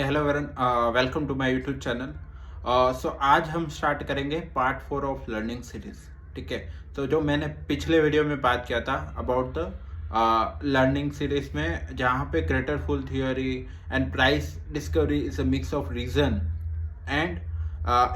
Hello Varun, welcome to my YouTube channel. So आज हम start करेंगे पार्ट 4 ऑफ लर्निंग सीरीज। ठीक है, तो जो मैंने पिछले वीडियो में बात किया था अबाउट द लर्निंग सीरीज में, जहाँ पे greater fool theory and price discovery is a mix of reason and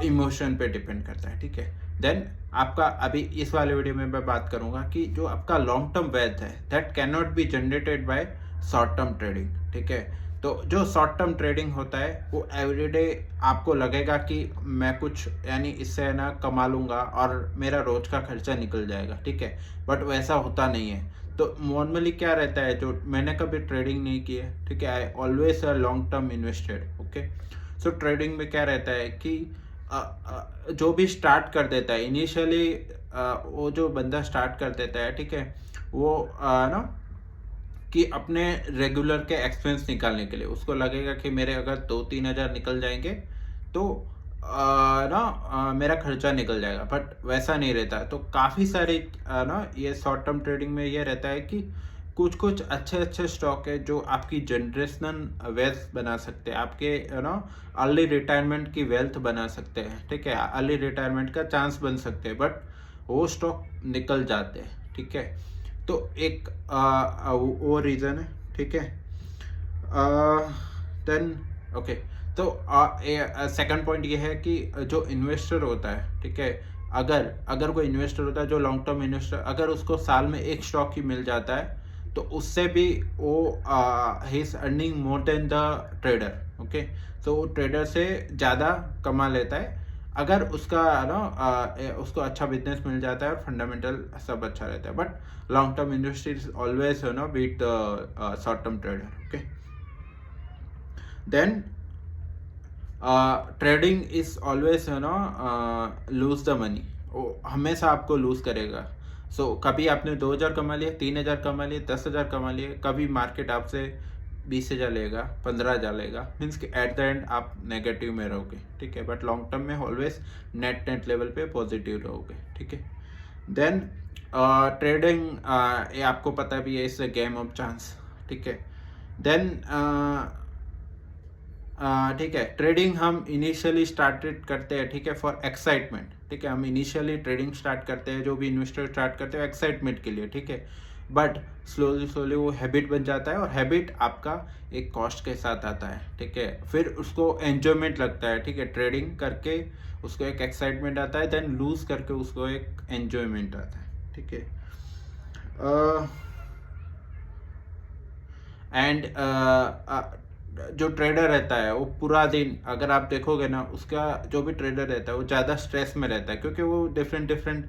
emotion पे डिपेंड करता है। ठीक है, देन आपका अभी इस वाले वीडियो में मैं बात करूंगा कि जो आपका लॉन्ग टर्म वेल्थ है that can not be generated by short term trading. ठीक है, तो जो शॉर्ट टर्म ट्रेडिंग होता है वो एवरीडे आपको लगेगा कि मैं कुछ यानी इससे ना कमा लूँगा और मेरा रोज का खर्चा निकल जाएगा। ठीक है, बट वैसा होता नहीं है। तो नॉर्मली क्या रहता है, जो मैंने कभी ट्रेडिंग नहीं की है, ठीक है, I always a long term invested. Okay, so trading में क्या रहता है कि जो भी स्टार्ट कर देता है इनिशियली, वो जो बंदा स्टार्ट कर देता है, ठीक है, वो ना कि अपने रेगुलर के एक्सपेंस निकालने के लिए उसको लगेगा कि मेरे अगर 2-3 हज़ार निकल जाएंगे तो मेरा खर्चा निकल जाएगा, बट वैसा नहीं रहता। तो काफ़ी सारे ना ये शॉर्ट टर्म ट्रेडिंग में ये रहता है कि कुछ कुछ अच्छे अच्छे स्टॉक है जो आपकी जनरेशनल वेल्थ बना सकते हैं, आपके अर्ली रिटायरमेंट की वेल्थ बना सकते हैं। ठीक है, अर्ली रिटायरमेंट का चांस बन सकते हैं, बट वो स्टॉक निकल जाते हैं। ठीक है, तो एक वो रीज़न है। ठीक है, देन ओके, तो सेकंड पॉइंट ये है कि जो इन्वेस्टर होता है, ठीक है, अगर अगर कोई इन्वेस्टर होता है जो लॉन्ग टर्म इन्वेस्टर, अगर उसको साल में एक स्टॉक ही मिल जाता है तो उससे भी वो he is earning more than the trader. Okay, तो वो ट्रेडर से ज़्यादा कमा लेता है अगर उसका उसको अच्छा बिजनेस मिल जाता है और फंडामेंटल सब अच्छा रहता है। But long term investor is always beat the short term trader. Okay, then trading is always lose the money, वो हमेशा आपको लूज करेगा। सो कभी आपने 2 हज़ार कमा लिए, 3 हज़ार कमा लिए, 10 हज़ार कमा लिए, कभी मार्केट आपसे 20 हज़ार लेगा, 15 हज़ार लेगा, मीन्स कि एट द एंड आप नेगेटिव में रहोगे। ठीक है, बट लॉन्ग टर्म में ऑलवेज नेट नेट लेवल पे पॉजिटिव रहोगे। ठीक है, देन ट्रेडिंग ये आपको पता भी है, it's a game of chance. ठीक है, देन ठीक है, ट्रेडिंग हम इनिशियली स्टार्टेड करते हैं, ठीक है, फॉर एक्साइटमेंट। ठीक है, हम इनिशियली ट्रेडिंग स्टार्ट करते हैं, जो भी इन्वेस्टर स्टार्ट करते हैं एक्साइटमेंट के लिए। ठीक है, बट स्लोली स्लोली वो हैबिट बन जाता है और हैबिट आपका एक कॉस्ट के साथ आता है। ठीक है, फिर उसको एन्जॉयमेंट लगता है। ठीक है, ट्रेडिंग करके उसको एक एक्साइटमेंट आता है, देन लूज करके उसको एक एन्जॉयमेंट आता है। ठीक है, एंड जो ट्रेडर रहता है वो पूरा दिन, अगर आप देखोगे ना, उसका जो भी ट्रेडर रहता है वो ज़्यादा स्ट्रेस में रहता है, क्योंकि वो different different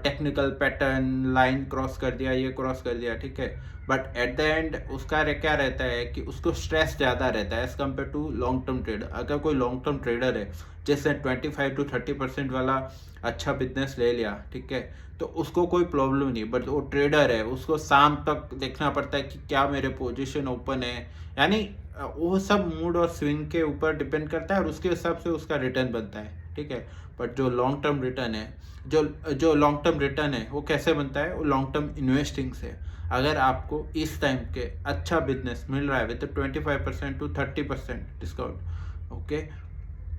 technical pattern, line cross कर दिया, ये क्रॉस कर दिया। ठीक है, बट एट द एंड उसका क्या रहता है कि उसको स्ट्रेस ज़्यादा रहता है as compare to long term trader. अगर कोई लॉन्ग टर्म ट्रेडर है जिसने 25 to 30% वाला अच्छा बिजनेस ले लिया, ठीक है, तो उसको कोई प्रॉब्लम नहीं। बट वो ट्रेडर है, उसको शाम तक देखना पड़ता है कि क्या मेरे पोजीशन ओपन है, यानी वो सब मूड और स्विंग के ऊपर डिपेंड करता है और उसके हिसाब से उसका रिटर्न बनता है। ठीक है, बट जो लॉन्ग टर्म रिटर्न है, जो लॉन्ग टर्म रिटर्न है वो कैसे बनता है, वो लॉन्ग टर्म इन्वेस्टिंग से। अगर आपको इस टाइम के अच्छा बिजनेस मिल रहा है विद 25% to 30% डिस्काउंट, ओके,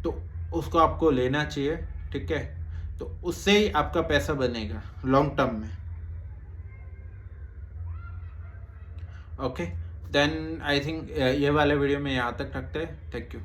तो उसको आपको लेना चाहिए। ठीक है, तो उससे ही आपका पैसा बनेगा लॉन्ग टर्म में। ओके, देन आई थिंक ये वाले वीडियो में यहाँ तक रखते हैं। Thank you.